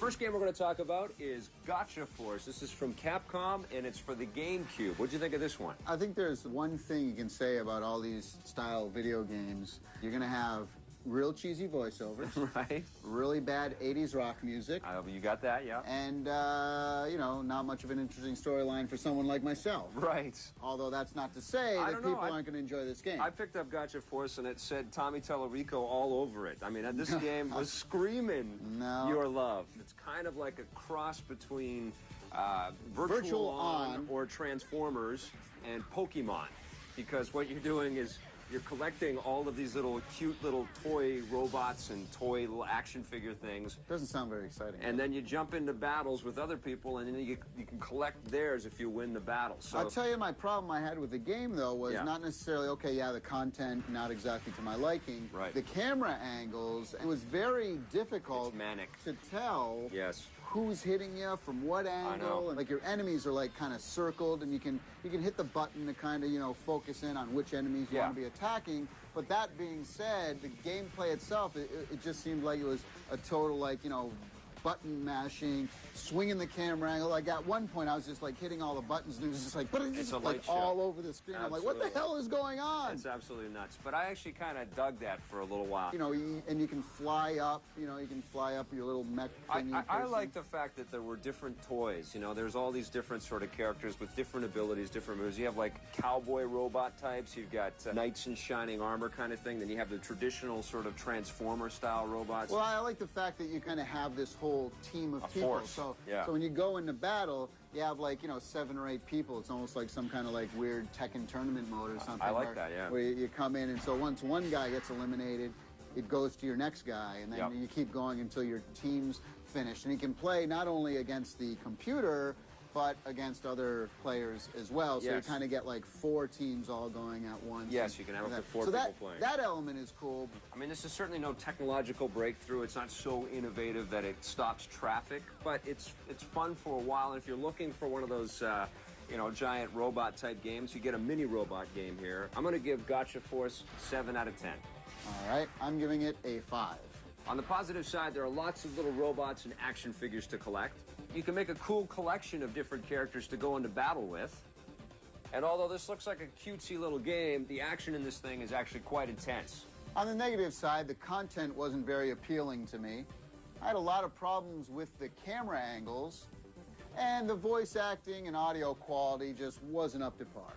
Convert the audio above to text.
first game we're going to talk about is Gotcha Force. This is from Capcom, and it's for the GameCube. What'd you think of this one? I think there's one thing you can say about all these style video games. You're going to have real cheesy voiceovers. Right. Really bad 80s rock music. You got that, yeah. And, you know, not much of an interesting storyline for someone like myself. Right. Although that's not to say that people aren't going to enjoy this game. I picked up Gotcha Force, and it said Tommy Tallarico all over it. I mean, this game was screaming your love. It's kind of like a cross between Virtual On or Transformers and Pokemon. Because what you're doing is you're collecting all of these little cute little toy robots and toy little action figure things. Doesn't sound very exciting. And then you jump into battles with other people, and then you can collect theirs if you win the battle. So I'll tell you, my problem I had with the game, though, was not necessarily, the content, not exactly to my liking. Right. The camera angles, it was very difficult to tell who's hitting you from what angle. And, like, your enemies are, like, kind of circled, and you can hit the button to kind of, focus in on which enemies you want to be attacking. But that being said, the gameplay itself, it just seemed like it was a total, like, button mashing, swinging the camera angle. Like, at one point, I was just, like, hitting all the buttons, and it was just like, all over the screen. Absolutely. I'm like, what the hell is going on? It's absolutely nuts. But I actually kind of dug that for a little while. And you can fly up, you can fly up your little mech thingy. I like the fact that there were different toys. There's all these different sort of characters with different abilities, different moves. You have, like, cowboy robot types. You've got knights in shining armor kind of thing. Then you have the traditional sort of Transformer-style robots. Well, I like the fact that you kind of have this whole team of people. Force. So when you go into battle, you have, like, 7 or 8 people. It's almost like some kind of, like, weird Tekken tournament mode or something. I like that, yeah. Where you come in, and so once one guy gets eliminated, it goes to your next guy, and then you keep going until your team's finished. And you can play not only against the computer, but against other players as well. So you kind of get, like, 4 teams all going at once. Yes, you can have up to 4 people playing. That element is cool. I mean, this is certainly no technological breakthrough. It's not so innovative that it stops traffic, but it's fun for a while. And if you're looking for one of those, giant robot-type games, you get a mini robot game here. I'm going to give Gotcha Force 7 out of 10. All right, I'm giving it a 5. On the positive side, there are lots of little robots and action figures to collect. You can make a cool collection of different characters to go into battle with. And although this looks like a cutesy little game, the action in this thing is actually quite intense. On the negative side, the content wasn't very appealing to me. I had a lot of problems with the camera angles, and the voice acting and audio quality just wasn't up to par.